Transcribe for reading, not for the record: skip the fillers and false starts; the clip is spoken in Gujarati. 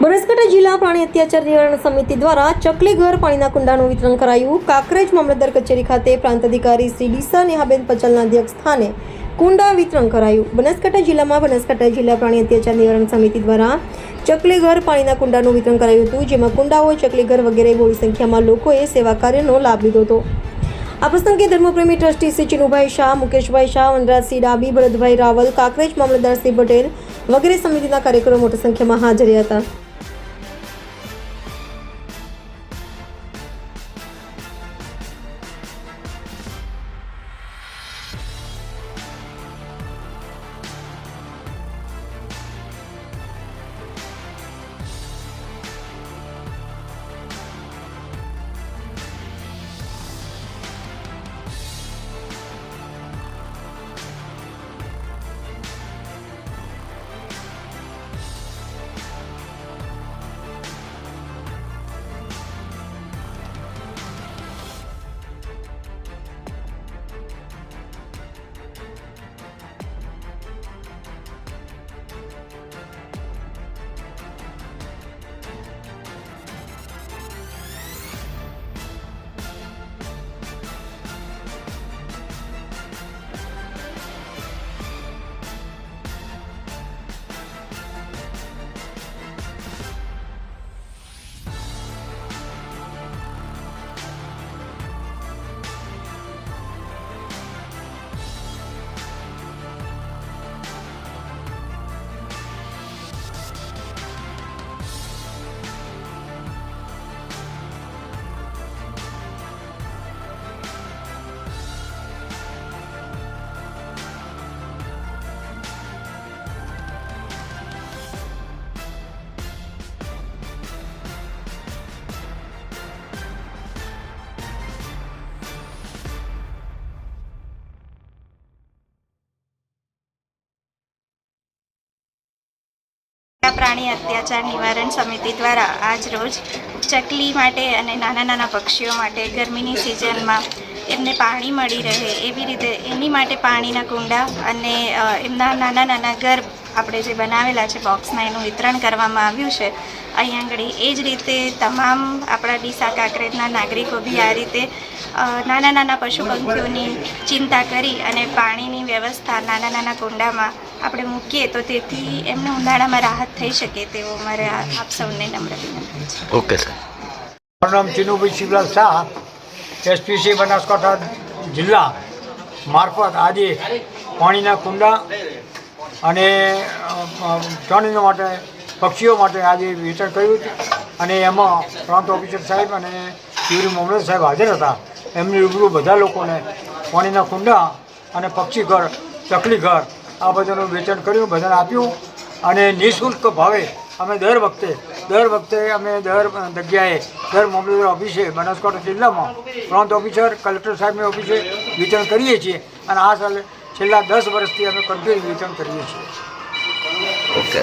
બનાસકાંઠા જિલ્લા પ્રાણી અત્યાચાર નિવારણ સમિતિ દ્વારા ચકલી ઘર પાણીના કુંડાનું વિતરણ કરાયું। કાંકરેજ મામલતદાર કચેરી ખાતે પ્રાંત અધિકારી શ્રી ડીસા નેહાબેન પચલના અધ્યક્ષ સ્થાને કુંડા વિતરણ કરાયું। બનાસકાંઠા જિલ્લામાં બનાસકાંઠા જિલ્લા પ્રાણી અત્યાચાર નિવારણ સમિતિ દ્વારા ચકલી ઘર પાણીના કુંડાનું વિતરણ કરાયું હતું, જેમાં કુંડાઓ, ચકલી ઘર વગેરે બોડી સંખ્યામાં લોકોએ સેવા કાર્યનો લાભ લીધો હતો। આ પ્રસંગે ધર્મપ્રેમી ટ્રસ્ટી શ્રી ચિનુભાઈ શાહ, મુકેશભાઈ શાહ, વનરાજસિંહ ડાબી, ભરતભાઈ રાવલ, કાંકરેજ મામલતદાર શ્રી પટેલ વગેરે સમિતિના કાર્યકરો મોટી સંખ્યામાં હાજર રહ્યા હતા। પ્રાણી અત્યાચાર નિવારણ સમિતિ દ્વારા આજ રોજ ચકલી માટે અને નાના નાના પક્ષીઓ માટે ગરમીની સિઝનમાં એમને પાણી મળી રહે એવી રીતે એની માટે પાણીના કુંડા અને એમના નાના નાના ઘર આપણે જે બનાવેલા છે બોક્સમાં એનું વિતરણ કરવામાં આવ્યું છે અહીં આગળ। એ જ રીતે તમામ આપણા ડીસા કાંકરેજના નાગરિકો બી આ રીતે નાના નાના પશુ પંખીઓની ચિંતા કરી અને પાણીની વ્યવસ્થા નાના નાના કુંડામાં આપણે મૂકીએ તો તેથી એમને ઉનાળામાં રાહત થઈ શકે તેવો મારે આપ સૌને નમ્ર વિનંતી છે। Okay sir. મારું નામ ચિનુભાઈ શિવલાલ શાહ, એસપીસી બનાસકાંઠા જિલ્લા મારફત આજે પાણીના કુંડા અને પ્રાણીઓ માટે, પક્ષીઓ માટે આજે વિતરણ કર્યું હતું અને એમાં પ્રાંત ઓફિસર સાહેબ અને ચીવરી મામલતદાર સાહેબ હાજર હતા। એમની રૂબરૂ બધા લોકોને પાણીના કુંડા અને પક્ષી ઘર, ચકલી ઘર આ બધાનું વેચાણ કર્યું, બધાને આપ્યું અને નિઃશુલ્ક ભાવે અમે દર વખતે અમે દર જગ્યાએ દર મામલતદાર ઓફિસે બનાસકાંઠા જિલ્લામાં પ્રાંત ઓફિસર, કલેક્ટર સાહેબની ઓફિસે વિતરણ કરીએ છીએ અને આ સાલ છેલ્લા 10 વર્ષથી અમે કન્ટિન્યુ વિતરણ કરીએ છીએ। ઓકે।